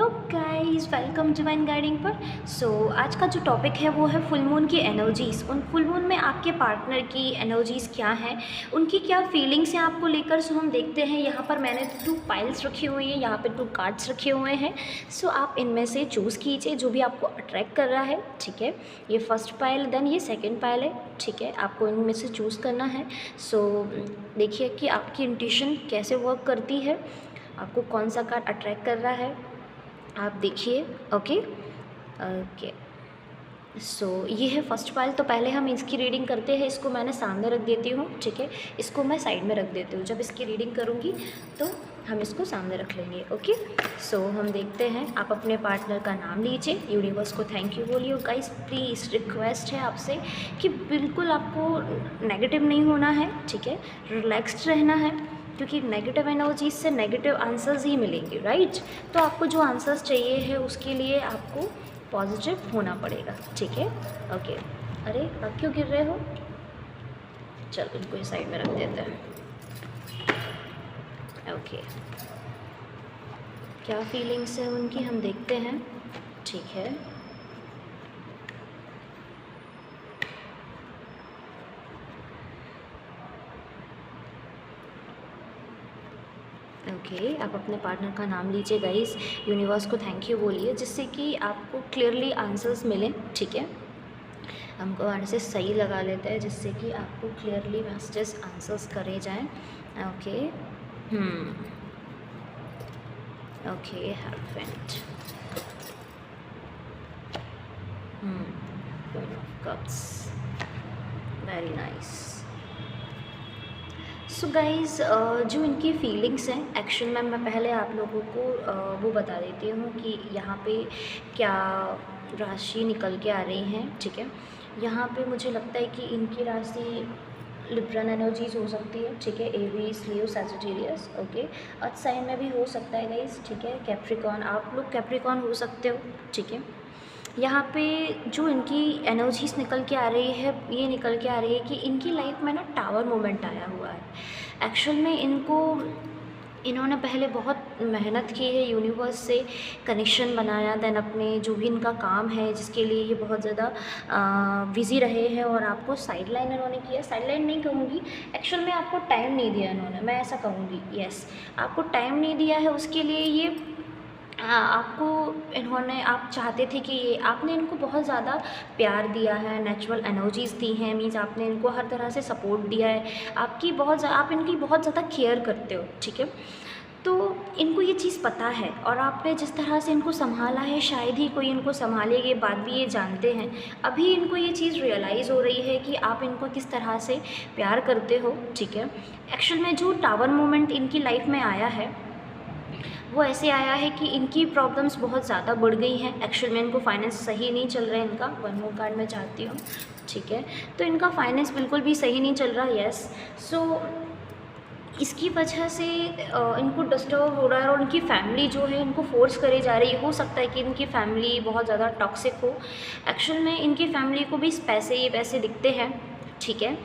Hello guys, welcome divine guiding पर। आज का जो टॉपिक है वो है फुल मून की एनर्जीज़। उन फुल मून में आपके पार्टनर की एनर्जीज़ क्या हैं, उनकी क्या फीलिंग्स हैं आपको लेकर। हम देखते हैं यहाँ पर मैंने 2 पाइल्स रखी हुई हैं, यहाँ पे 2 कार्ड्स रखे हुए हैं। आप इनमें से चूज़ कीजिए जो भी आपको अट्रैक्ट कर रहा है, ठीक है। ये फर्स्ट पाइल, देन ये सेकेंड पाइल है, ठीक है। आपको इनमें से चूज़ करना है। देखिए कि आपकी इंट्यूशन कैसे वर्क करती है, आपको कौन सा कार्ड अट्रैक्ट कर रहा है, आप देखिए। ओके ओके ये है फर्स्ट फाइल। तो पहले हम इसकी रीडिंग करते हैं। इसको मैंने सामने रख देती हूँ, ठीक है। इसको मैं साइड में रख देती हूँ। जब इसकी रीडिंग करूँगी तो हम इसको सामने रख लेंगे। ओके हम देखते हैं। आप अपने पार्टनर का नाम लीजिए, यूनिवर्स को थैंक यू बोलिए। गाइस प्लीज़ रिक्वेस्ट है आपसे कि बिल्कुल आपको नेगेटिव नहीं होना है, ठीक है। रिलैक्स्ड रहना है, क्योंकि नेगेटिव एनर्जीज से नेगेटिव आंसर्स ही मिलेंगे, राइट। तो आपको जो आंसर्स चाहिए है उसके लिए आपको पॉजिटिव होना पड़ेगा, ठीक है। ओके अरे आप क्यों गिर रहे हो, चलो इनको इस साइड में रख देते हैं। ओके क्या फीलिंग्स है उनकी हम देखते हैं, ठीक है। ओके आप अपने पार्टनर का नाम लीजिए गाइस, यूनिवर्स को थैंक यू बोलिए जिससे कि आपको क्लियरली आंसर्स मिलें, ठीक है। हमको मैसेज सही लगा लेते हैं जिससे कि आपको क्लियरली मैसेजेस आंसर्स करे जाएं। ओके ओके हेल्पेंट queen of cups, very nice. Guys जो इनकी फीलिंग्स हैं, एक्शन में मैं पहले आप लोगों को वो बता देती हूँ कि यहाँ पे क्या राशि निकल के आ रही हैं, ठीक है। यहाँ पे मुझे लगता है कि इनकी राशि लिब्रन एनर्जीज हो सकती है, ठीक है। एरीज, लियो, सैजिटेरियस, ओके। अर्थ साइन में भी हो सकता है गाइज़, ठीक है। कैप्रिकॉन, आप लोग कैप्रिकॉन हो सकते हो, ठीक है। यहाँ पे जो इनकी एनर्जीज निकल के आ रही है, ये निकल के आ रही है कि इनकी लाइफ में ना टावर मोमेंट आया हुआ है। एक्चुअल में इन्होंने पहले बहुत मेहनत की है, यूनिवर्स से कनेक्शन बनाया, देन अपने जो भी इनका काम है जिसके लिए ये बहुत ज़्यादा बिज़ी रहे हैं, और आपको साइडलाइन इन्होंने किया। साइडलाइन नहीं कहूँगी, एक्चुअल में आपको टाइम नहीं दिया इन्होंने, मैं ऐसा कहूँगी। यस, आपको टाइम नहीं दिया है, उसके लिए ये आपको आप चाहते थे कि ये आपने इनको बहुत ज़्यादा प्यार दिया है, नेचुरल एनर्जीज़ दी हैं, मीन्स आपने इनको हर तरह से सपोर्ट दिया है। आप इनकी बहुत ज़्यादा केयर करते हो, ठीक है। तो इनको ये चीज़ पता है, और आपने जिस तरह से इनको संभाला है शायद ही कोई इनको संभाले, ये बात भी ये जानते हैं। अभी इनको ये चीज़ रियलाइज़ हो रही है कि आप इनको किस तरह से प्यार करते हो, ठीक है। एक्चुअल में जो टावर मोमेंट इनकी लाइफ में आया है वो ऐसे आया है कि इनकी प्रॉब्लम्स बहुत ज़्यादा बढ़ गई हैं। एक्चुअल में इनको फाइनेंस सही नहीं चल रहा है इनका। वन मोर कार्ड मैं चाहती हूँ, ठीक है। तो इनका फाइनेंस बिल्कुल भी सही नहीं चल रहा, यस। इसकी वजह से इनको डिस्टर्ब हो रहा है, और उनकी फैमिली जो है इनको फोर्स करे जा रही है। हो सकता है कि इनकी फैमिली बहुत ज़्यादा टॉक्सिक हो। एक्चुअल में इनकी फैमिली को भी पैसे दिखते हैं, ठीक है।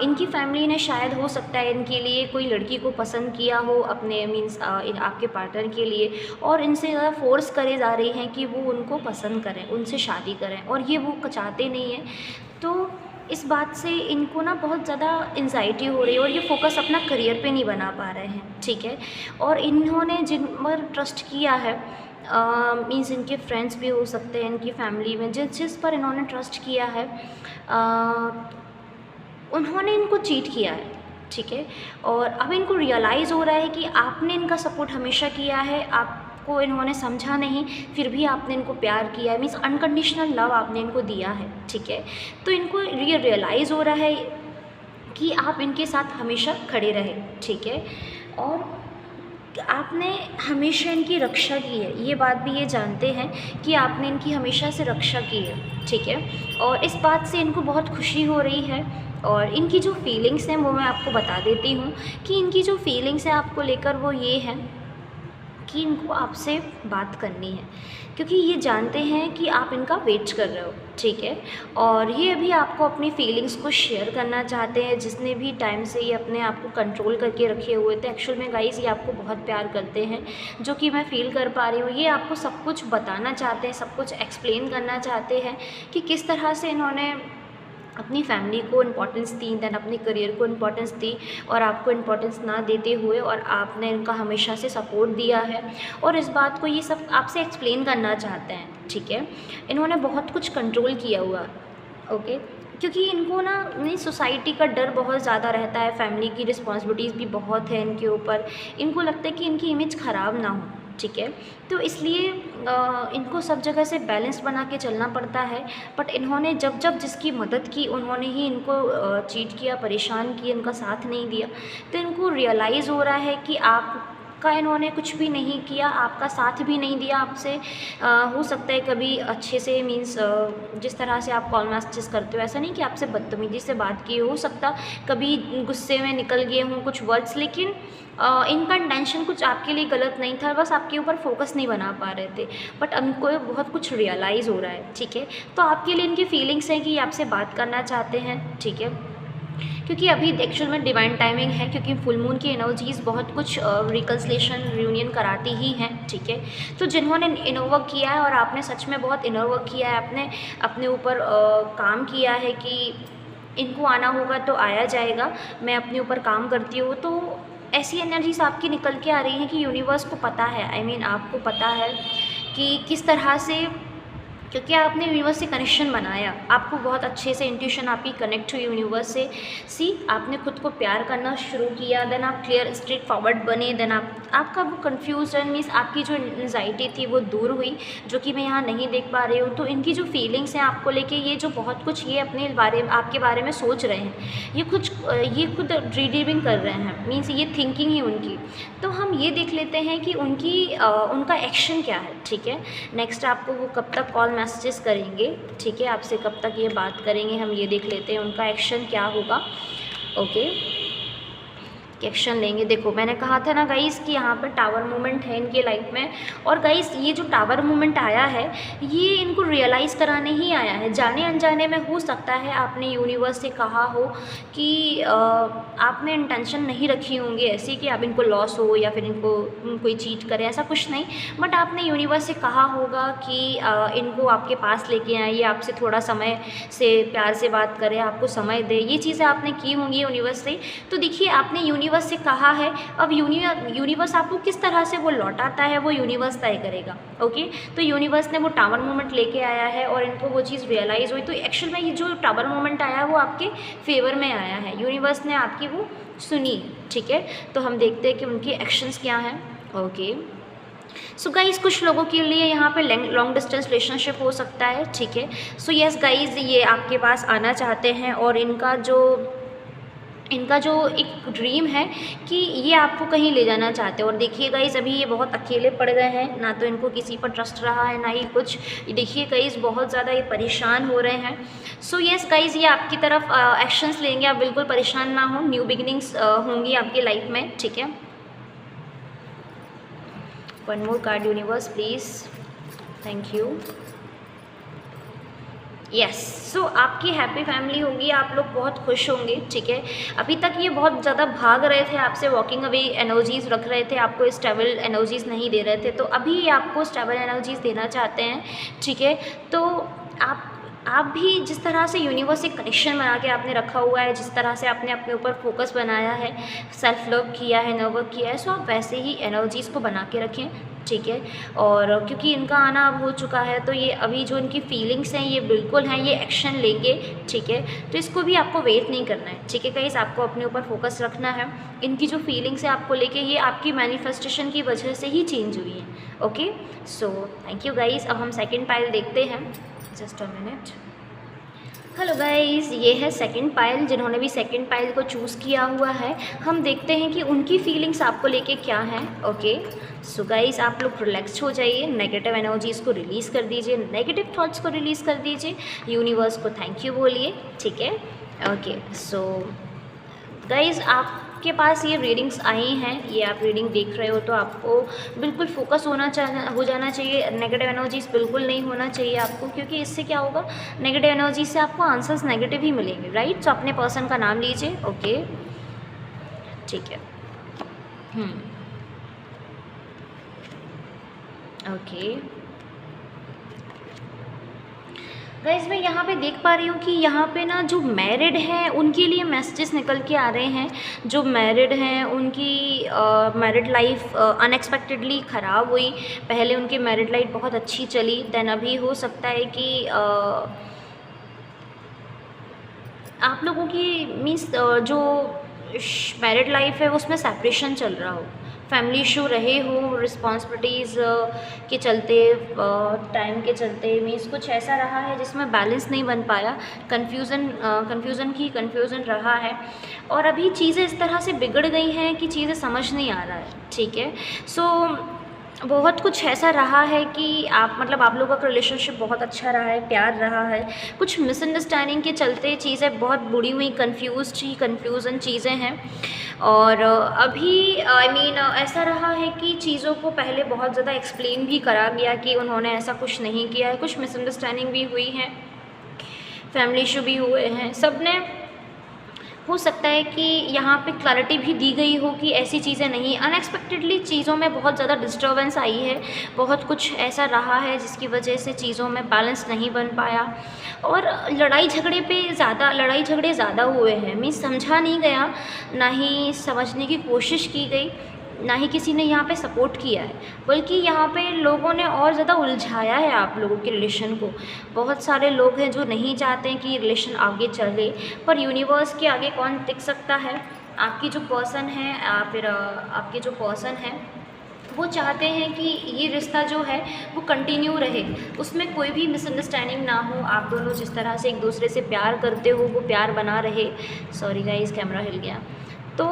इनकी फैमिली ने शायद हो सकता है इनके लिए कोई लड़की को पसंद किया हो, अपने मीन्स आपके पार्टनर के लिए, और इनसे ज़्यादा फोर्स करे जा रही हैं कि वो उनको पसंद करें, उनसे शादी करें, और ये वो चाहते नहीं हैं। तो इस बात से इनको ना बहुत ज़्यादा एंजाइटी हो रही है, और ये फोकस अपना करियर पे नहीं बना पा रहे हैं, ठीक है। और इन्होंने जिन पर ट्रस्ट किया है, मीन्स इनके फ्रेंड्स भी हो सकते हैं, इनकी फैमिली में जिस पर इन्होंने ट्रस्ट किया है, उन्होंने इनको चीट किया है, ठीक है। और अब इनको रियलाइज़ हो रहा है कि आपने इनका सपोर्ट हमेशा किया है, आपको इन्होंने समझा नहीं, फिर भी आपने इनको प्यार किया है, मीन्स अनकंडीशनल लव आपने इनको दिया है, ठीक है। तो इनको ये रियलाइज़ हो रहा है कि आप इनके साथ हमेशा खड़े रहे, ठीक है। और आपने हमेशा इनकी रक्षा की है, ये बात भी ये जानते हैं कि आपने इनकी हमेशा से रक्षा की है, ठीक है। और इस बात से इनको बहुत खुशी हो रही है। और इनकी जो फीलिंग्स हैं वो मैं आपको बता देती हूँ कि इनकी जो फीलिंग्स हैं आपको लेकर वो ये हैं कि इनको आपसे बात करनी है, क्योंकि ये जानते हैं कि आप इनका वेट कर रहे हो, ठीक है। और ये अभी आपको अपनी फीलिंग्स को शेयर करना चाहते हैं, जिसने भी टाइम से ये अपने आप को कंट्रोल करके रखे हुए थे। एक्चुअल में गाइस ये आपको बहुत प्यार करते हैं, जो कि मैं फ़ील कर पा रही हूँ। ये आपको सब कुछ बताना चाहते हैं, सब कुछ एक्सप्लेन करना चाहते हैं कि किस तरह से इन्होंने अपनी फैमिली को इम्पोर्टेंस दी, देन अपने करियर को इम्पोर्टेंस दी, और आपको इम्पोर्टेंस ना देते हुए और आपने इनका हमेशा से सपोर्ट दिया है, और इस बात को ये सब आपसे एक्सप्लेन करना चाहते हैं, ठीक है। इन्होंने बहुत कुछ कंट्रोल किया हुआ, ओके, क्योंकि इनको ना नई सोसाइटी का डर बहुत ज़्यादा रहता है, फैमिली की रिस्पॉन्सिबिलिटीज़ भी बहुत है इनके ऊपर। इनको लगता है कि इनकी इमेज ख़राब ना हो, ठीक है। तो इसलिए इनको सब जगह से बैलेंस बना के चलना पड़ता है। बट इन्होंने जब जब जिसकी मदद की, उन्होंने ही इनको चीट किया, परेशान किया, इनका साथ नहीं दिया। तो इनको रियलाइज़ हो रहा है कि आपका इन्होंने कुछ भी नहीं किया, आपका साथ भी नहीं दिया आपसे। हो सकता है कभी अच्छे से, मीन्स जिस तरह से आप कॉल मैसेजेस करते हो, ऐसा नहीं कि आपसे बदतमीज़ी से बात की हो सकता कभी गुस्से में निकल गए हों कुछ वर्ड्स, लेकिन इनका इंटेंशन कुछ आपके लिए गलत नहीं था, बस आपके ऊपर फोकस नहीं बना पा रहे थे। बट उनको बहुत कुछ रियलाइज़ हो रहा है, ठीक है। तो आपके लिए इनकी फीलिंग्स हैं कि ये आपसे बात करना चाहते हैं, ठीक है, क्योंकि अभी एक्चुअल में डिवाइन टाइमिंग है, क्योंकि फुल मून की एनर्जीज़ बहुत कुछ रिकन्सिलेशन, रियूनियन कराती ही हैं, ठीक है। तो जिन्होंने इनर वर्क किया है, और आपने सच में बहुत इनर वर्क किया है, आपने अपने ऊपर काम किया है कि इनको आना होगा तो आया जाएगा, मैं अपने ऊपर काम करती हूँ, तो ऐसी एनर्जीज आपकी निकल के आ रही हैं कि यूनिवर्स को पता है, आई मीन आपको पता है कि किस तरह से, क्योंकि आपने यूनिवर्स से कनेक्शन बनाया, आपको बहुत अच्छे से इंट्यूशन आपकी कनेक्ट हुई यूनिवर्स से। आपने खुद को प्यार करना शुरू किया, देन आप क्लियर स्ट्रेट फॉरवर्ड बने, देन आपका वो कन्फ्यूजन, मीन्स आपकी जो एंजाइटी थी वो दूर हुई, जो कि मैं यहाँ नहीं देख पा रही हूँ। तो इनकी जो फीलिंग्स हैं आपको लेके, ये जो बहुत कुछ ये अपने बारे में, आपके बारे में सोच रहे हैं, ये खुद रीडिविंग कर रहे हैं, मीन्स ये थिंकिंग ही उनकी। तो हम ये देख लेते हैं कि उनका एक्शन क्या है, ठीक है। नेक्स्ट आपको वो कब तक कॉल मैसेजेस करेंगे, ठीक है, आपसे कब तक ये बात करेंगे, हम ये देख लेते हैं उनका एक्शन क्या होगा, ओके। एक्शन लेंगे। देखो मैंने कहा था ना गाइस कि यहाँ पर टावर मूवमेंट है इनके लाइफ में, और गाइस ये जो टावर मूवमेंट आया है ये इनको रियलाइज़ कराने ही आया है। जाने अनजाने में हो सकता है आपने यूनिवर्स से कहा हो कि आपने इंटेंशन नहीं रखी होंगी ऐसी कि आप इनको लॉस हो या फिर इनको कोई चीट करे, ऐसा कुछ नहीं। बट आपने यूनिवर्स से कहा होगा कि इनको आपके पास लेके आए, ये आपसे थोड़ा समय से प्यार से बात करें, आपको समय दे, ये चीज़ें आपने की होंगी यूनिवर्स से। तो देखिए आपने यूनिवर्स से कहा है, अब यूनिवर्स आपको किस तरह से वो लौटाता है वो यूनिवर्स तय करेगा, ओके। तो यूनिवर्स ने वो टावर मोमेंट लेके आया है और इनको वो चीज़ रियलाइज़ हुई। तो एक्चुअल में ये जो टावर मोमेंट आया है वो आपके फेवर में आया है, यूनिवर्स ने आपकी वो सुनी, ठीक है। तो हम देखते हैं कि उनके एक्शंस क्या हैं, ओके। सो गाइज़ कुछ लोगों के लिए यहाँ पे लॉन्ग डिस्टेंस रिलेशनशिप हो सकता है, ठीक है। सो यस गाइज़ ये आपके पास आना चाहते हैं और इनका जो एक ड्रीम है कि ये आपको कहीं ले जाना चाहते हैं। और देखिए गाइज़ अभी ये बहुत अकेले पड़ गए हैं, ना तो इनको किसी पर ट्रस्ट रहा है ना ही कुछ। देखिए गाइज़ बहुत ज़्यादा ये परेशान हो रहे हैं। सो यस गाइज़ ये आपकी तरफ एक्शंस लेंगे, आप बिल्कुल परेशान ना हो, न्यू बिगिनिंग्स होंगी आपकी लाइफ में, ठीक है। One more card universe please, thank you. Yes so आपकी हैप्पी फैमिली होगी, आप लोग बहुत खुश होंगे, ठीक है। अभी तक ये बहुत ज़्यादा भाग रहे थे आपसे, वॉकिंग अवे एनर्जीज़ रख रहे थे, आपको स्टेबल एनर्जीज़ नहीं दे रहे थे, तो अभी ये आपको स्टेबल एनर्जीज़ देना चाहते हैं, ठीक है। तो आप भी जिस तरह से यूनिवर्स से कनेक्शन बना के आपने रखा हुआ है, जिस तरह से आपने अपने ऊपर फोकस बनाया है, सेल्फ लव किया है, नर्व किया है, सो आप वैसे ही एनर्जीज़ को बना के रखें, ठीक है। और क्योंकि इनका आना अब हो चुका है तो ये अभी जो इनकी फीलिंग्स हैं ये बिल्कुल हैं, ये एक्शन लेंगे, ठीक है। तो इसको भी आपको वेट नहीं करना है, ठीक है गाइस, आपको अपने ऊपर फोकस रखना है। इनकी जो फीलिंग्स है आपको लेके, ये आपकी मैनिफेस्टेशन की वजह से ही चेंज हुई है, okay. So thank you guys. अब हम सेकेंड पाइल देखते हैं, just a minute. Hello guys, ये है सेकंड पाइल, जिन्होंने भी सेकंड पाइल को चूज़ किया हुआ है। हम देखते हैं कि उनकी फीलिंग्स आपको लेके क्या हैं, ओके। सो गाइस आप लोग रिलैक्स हो जाइए, नेगेटिव एनर्जीज़ को रिलीज़ कर दीजिए, नेगेटिव थॉट्स को रिलीज़ कर दीजिए, यूनिवर्स को थैंक यू बोलिए, ठीक है, ओके। सो गाइस आप आपके पास ये रीडिंग्स आई हैं, ये आप रीडिंग देख रहे हो, तो आपको बिल्कुल फोकस हो जाना चाहिए। नेगेटिव एनर्जीज बिल्कुल नहीं होना चाहिए आपको, क्योंकि इससे क्या होगा, नेगेटिव एनर्जी से आपको आंसर्स नेगेटिव ही मिलेंगे, राइट। तो अपने पर्सन का नाम लीजिए। ओके, ठीक है। ओके गाइज, मैं यहाँ पे देख पा रही हूँ कि यहाँ पे ना जो मैरिड हैं उनके लिए मैसेजेस निकल के आ रहे हैं। जो मैरिड हैं उनकी मैरिड लाइफ अनएक्सपेक्टेडली ख़राब हुई। पहले उनकी मैरिड लाइफ बहुत अच्छी चली, देन अभी हो सकता है कि आप लोगों की मीन्स जो मैरिड लाइफ है उसमें सेपरेशन चल रहा हो, फैमिली इशू रहे हो, रिस्पॉन्सिबिलिटीज़ के चलते, टाइम के चलते, मीन्स कुछ ऐसा रहा है जिसमें बैलेंस नहीं बन पाया, कन्फ्यूज़न रहा है। और अभी चीज़ें इस तरह से बिगड़ गई हैं कि चीज़ें समझ नहीं आ रहा है, ठीक है। सो बहुत कुछ ऐसा रहा है कि आप लोगों का रिलेशनशिप बहुत अच्छा रहा है, प्यार रहा है, कुछ मिसअंडरस्टैंडिंग के चलते चीज़ें बहुत बुरी हुई, कन्फ्यूज़न चीज़ें हैं। और अभी ऐसा रहा है कि चीज़ों को पहले बहुत ज़्यादा एक्सप्लेन भी करा गया कि उन्होंने ऐसा कुछ नहीं किया है, कुछ मिसअंडरस्टैंडिंग भी हुई है, फैमिली इशू भी हुए हैं, सब ने हो सकता है कि यहाँ पे क्लैरिटी भी दी गई हो कि ऐसी चीज़ें नहीं। अनएक्सपेक्टेडली चीज़ों में बहुत ज़्यादा डिस्टर्बेंस आई है, बहुत कुछ ऐसा रहा है जिसकी वजह से चीज़ों में बैलेंस नहीं बन पाया, और लड़ाई झगड़े ज़्यादा हुए हैं। मीन्स समझा नहीं गया, ना ही समझने की कोशिश की गई, ना ही किसी ने यहाँ पे सपोर्ट किया है, बल्कि यहाँ पे लोगों ने और ज़्यादा उलझाया है आप लोगों के रिलेशन को। बहुत सारे लोग हैं जो नहीं चाहते हैं कि रिलेशन आगे चले, पर यूनिवर्स के आगे कौन टिक सकता है। आपकी जो पर्सन है आपके जो पर्सन है वो चाहते हैं कि ये रिश्ता जो है वो कंटिन्यू रहे, उसमें कोई भी मिसअंडरस्टैंडिंग ना हो, आप दोनों जिस तरह से एक दूसरे से प्यार करते हो वो प्यार बना रहे। सॉरी गाइस, कैमरा हिल गया। तो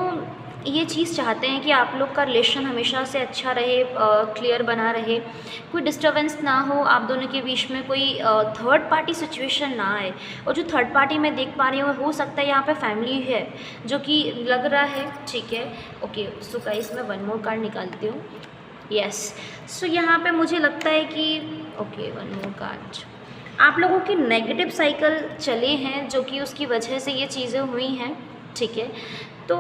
ये चीज़ चाहते हैं कि आप लोग का रिलेशन हमेशा से अच्छा रहे, क्लियर बना रहे, कोई डिस्टर्बेंस ना हो, आप दोनों के बीच में कोई थर्ड पार्टी सिचुएशन ना आए। और जो थर्ड पार्टी मैं देख पा रही हूँ, हो सकता है यहाँ पे फैमिली है जो कि लग रहा है, ठीक है। ओके, सो गाइस मैं वन मोर कार्ड निकालती हूँ। यस, सो यहाँ पे मुझे लगता है कि ओके, वन मोर कार्ड, आप लोगों के नेगेटिव साइकिल चले हैं जो कि उसकी वजह से ये चीज़ें हुई हैं, ठीक है। तो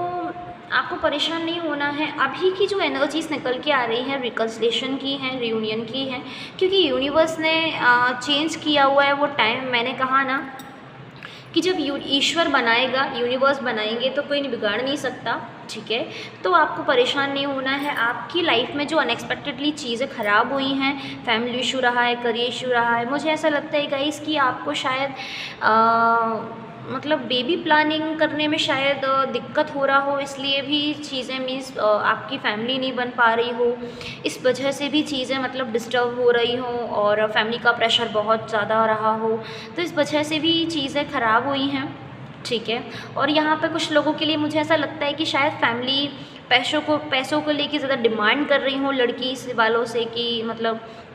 आपको परेशान नहीं होना है। अभी की जो एनर्जीज निकल के आ रही हैं रिकन्सिलिएशन की हैं, रियूनियन की हैं, क्योंकि यूनिवर्स ने चेंज किया हुआ है वो टाइम। मैंने कहा ना कि जब ईश्वर बनाएगा, यूनिवर्स बनाएंगे तो कोई बिगाड़ नहीं सकता, ठीक है। तो आपको परेशान नहीं होना है। आपकी लाइफ में जो अनएक्सपेक्टेडली चीज़ें ख़राब हुई हैं, फैमिली इशू रहा है, करियर इशू रहा है, मुझे ऐसा लगता है गाइस कि आपको शायद बेबी प्लानिंग करने में शायद दिक्कत हो रहा हो, इसलिए भी चीज़ें मीन्स आपकी फैमिली नहीं बन पा रही हो, इस वजह से भी चीज़ें डिस्टर्ब हो रही हों, और फैमिली का प्रेशर बहुत ज़्यादा रहा हो, तो इस वजह से भी चीज़ें ख़राब हुई हैं, ठीक है। और यहाँ पे कुछ लोगों के लिए मुझे ऐसा लगता है कि शायद फैमिली पैसों को लेके ज़्यादा डिमांड कर रही हूँ लड़की वालों से, कि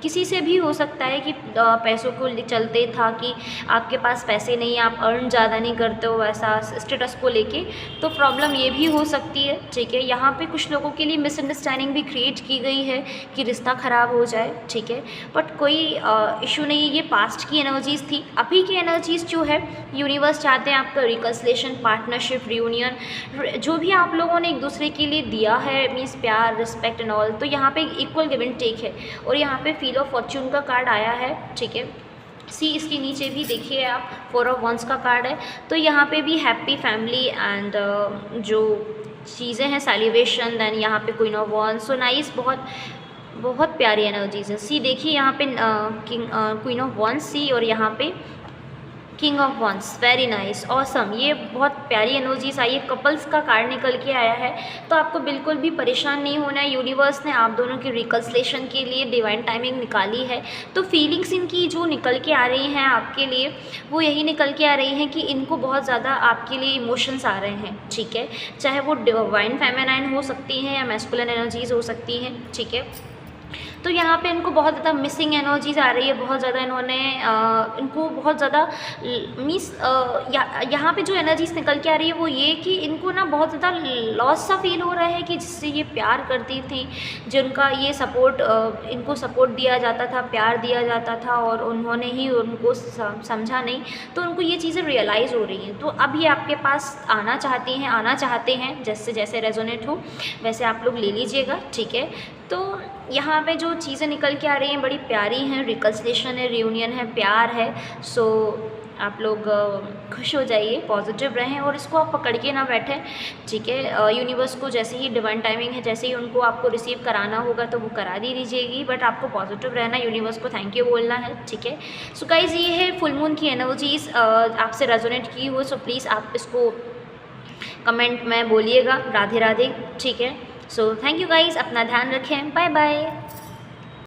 किसी से भी हो सकता है कि पैसों को चलते था कि आपके पास पैसे नहीं, आप अर्न ज़्यादा नहीं करते हो, वैसा स्टेटस को लेके, तो प्रॉब्लम ये भी हो सकती है, ठीक है। यहाँ पे कुछ लोगों के लिए मिसअंडरस्टैंडिंग भी क्रिएट की गई है कि रिश्ता ख़राब हो जाए, ठीक है, बट कोई इशू नहीं है, ये पास्ट की एनर्जीज़ थी। अभी की एनर्जीज़ जो है यूनिवर्स चाहते हैं आपका रिकन्सिलिएशन, पार्टनरशिप, रियूनियन, जो भी आप लोगों ने एक दूसरे के लिए दिया है, मीन्स प्यार, रिस्पेक्ट एंड ऑल, तो यहाँ पे इक्वल गिव एंड टेक है। और यहाँ पे फील ऑफ फॉर्च्यून का कार्ड आया है, ठीक है। इसके नीचे भी देखिए आप, 4 ऑफ वंस का कार्ड है, तो यहाँ पे भी हैप्पी फैमिली एंड जो चीज़ें हैं सेलिब्रेशन, देन यहाँ पे queen of wands, so nice, बहुत प्यारी एनर्जीज है। देखिए यहाँ पे क्वीन ऑफ वंस और यहाँ पे king of wands, very nice, awesome, ये बहुत प्यारी एनर्जीज आई है। कपल्स का कार्ड निकल के आया है, तो आपको बिल्कुल भी परेशान नहीं होना है। यूनिवर्स ने आप दोनों की रिकन्सिलिएशन के लिए डिवाइन टाइमिंग निकाली है, तो फीलिंग्स इनकी जो निकल के आ रही हैं आपके लिए, वो यही निकल के आ रही हैं कि इनको बहुत ज़्यादा आपके लिए इमोशंस आ रहे हैं, ठीक है। चाहे वो डिवाइन फेमिनाइन हो सकती हैं या मैस्कुलिन एनर्जीज हो सकती हैं, ठीक है। तो यहाँ पे इनको बहुत ज़्यादा मिसिंग एनर्जीज आ रही है, बहुत ज़्यादा इन्होंने इनको बहुत ज़्यादा यहाँ पे जो एनर्जीज निकल के आ रही है वो ये कि इनको ना बहुत ज़्यादा लॉस सा फील हो रहा है कि जिससे ये प्यार करती थी, जिनका ये सपोर्ट इनको सपोर्ट दिया जाता था, प्यार दिया जाता था और उन्होंने ही उनको समझा नहीं, तो उनको ये चीज़ें रियलाइज़ हो रही हैं। तो अब ये आपके पास आना चाहते हैं, जैसे जैसे रेजोनेट हो वैसे आप लोग ले लीजिएगा, ठीक है। तो यहाँ पे जो चीज़ें निकल के आ रही हैं बड़ी प्यारी हैं, रिकन्सिलिएशन है, रियूनियन है, प्यार है। सो आप लोग खुश हो जाइए, पॉजिटिव रहें और इसको आप पकड़ के ना बैठें, ठीक है। यूनिवर्स को जैसे ही डिवाइन टाइमिंग है, जैसे ही उनको आपको रिसीव कराना होगा तो वो करा दी दीजिएगी, बट आपको पॉजिटिव रहना, यूनिवर्स को थैंक यू बोलना है, ठीक है। सो गाइज़ ये है फुल मून की एनर्जीज़ आपसे रेजोनेट की हो, सो प्लीज़ आप इसको कमेंट में बोलिएगा, राधे राधे, ठीक है। सो थैंक यू गाइज़, अपना ध्यान रखें, बाय बाय।